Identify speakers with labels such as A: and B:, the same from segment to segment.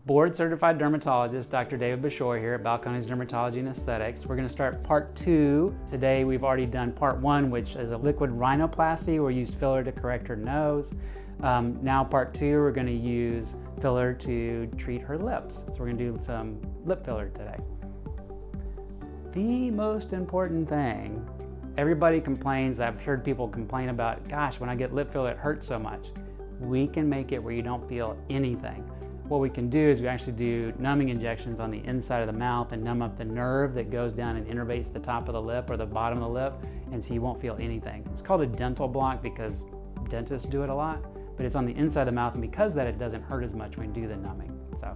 A: Board certified dermatologist, Dr. David Bushore here at Balcones Dermatology and Aesthetics. We're going to start part 2. Today we've already done part 1, which is a liquid rhinoplasty where we used filler to correct her nose. Now part 2, we're going to use filler to treat her lips. So we're going to do some lip filler today. The most important thing, everybody complains, I've heard people complain about, gosh, when I get lip filler it hurts so much. We can make it where you don't feel anything. What we can do is we actually do numbing injections on the inside of the mouth and numb up the nerve that goes down and innervates the top of the lip or the bottom of the lip, and so you won't feel anything. It's called a dental block because dentists do it a lot, but it's on the inside of the mouth, and because of that it doesn't hurt as much when we do the numbing. So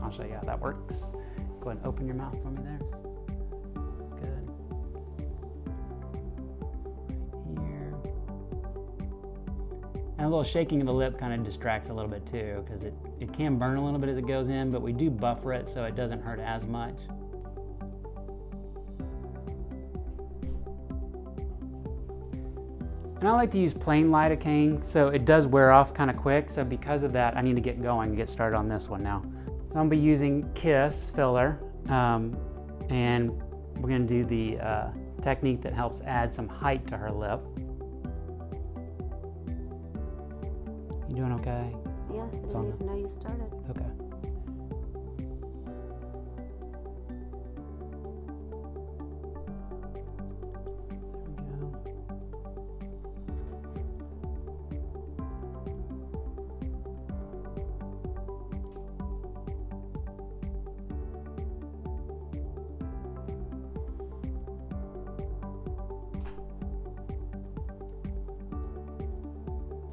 A: I'll show you how that works. Go ahead and open your mouth for me there. Good. Right here. And a little shaking of the lip kind of distracts a little bit too, because it can burn a little bit as it goes in, but we do buffer it so it doesn't hurt as much. And I like to use plain lidocaine, so it does wear off kind of quick, so because of that I need to get going and get started on this one now. So I'll be using Kysse filler, and we're going to do the technique that helps add some height to her lip. You doing okay?
B: Yeah, I didn't even know you started.
A: Okay. There we go.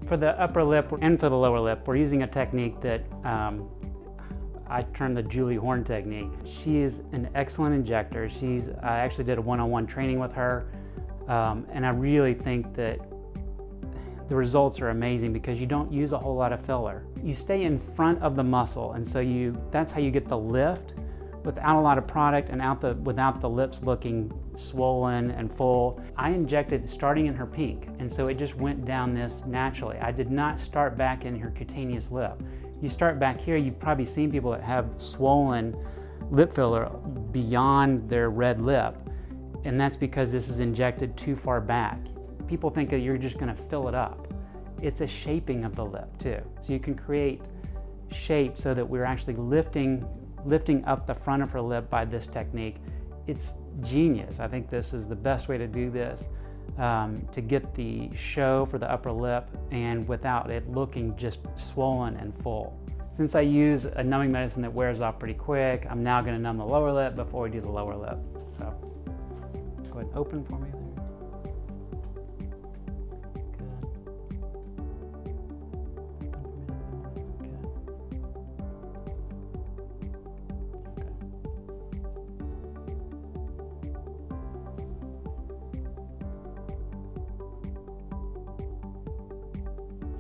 A: For the upper lip and for the lower lip, we're using a technique that I term the Julie Horn technique. She is an excellent injector. I actually did a one-on-one training with her, and I really think that the results are amazing because you don't use a whole lot of filler. You stay in front of the muscle, and so that's how you get the lift without a lot of product and without the lips looking swollen and full. I injected starting in her pink, and so it just went down this naturally. I did not start back in her cutaneous lip. You start back here, you've probably seen people that have swollen lip filler beyond their red lip, and that's because this is injected too far back. People think that you're just gonna fill it up. It's a shaping of the lip too. So you can create shape so that we're actually lifting up the front of her lip by this technique. It's genius. I think this is the best way to do this, to get the show for the upper lip and without it looking just swollen and full. Since I use a numbing medicine that wears off pretty quick, I'm now going to numb the lower lip before we do the lower lip. So go ahead and open for me there.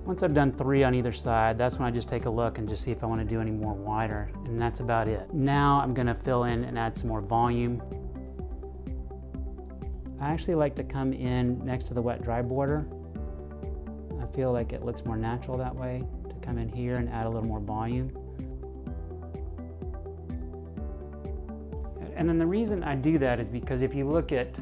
A: Once I've done 3 on either side, that's when I just take a look and just see if I want to do any more wider, and that's about it. Now I'm going to fill in and add some more volume. I actually like to come in next to the wet-dry border. I feel like it looks more natural that way, to come in here and add a little more volume. And then the reason I do that is because if you look at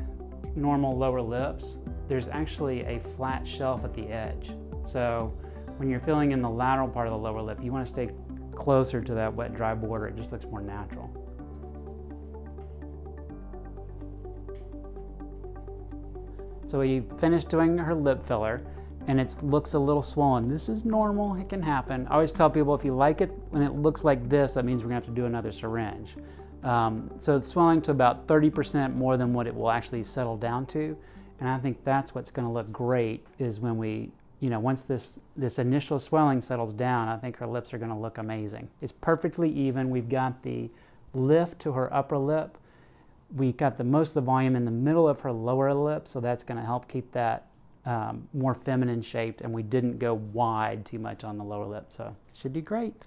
A: normal lower lips, there's actually a flat shelf at the edge. So when you're filling in the lateral part of the lower lip, you want to stay closer to that wet-dry border. It just looks more natural. So we finished doing her lip filler, and it looks a little swollen. This is normal, it can happen. I always tell people if you like it when it looks like this, that means we're gonna have to do another syringe. So it's swelling to about 30% more than what it will actually settle down to. And I think that's what's gonna look great is when we, once this initial swelling settles down, I think her lips are gonna look amazing. It's perfectly even. We've got the lift to her upper lip. We got most of the volume in the middle of her lower lip, so that's gonna help keep that more feminine shaped, and we didn't go wide too much on the lower lip, so should do great.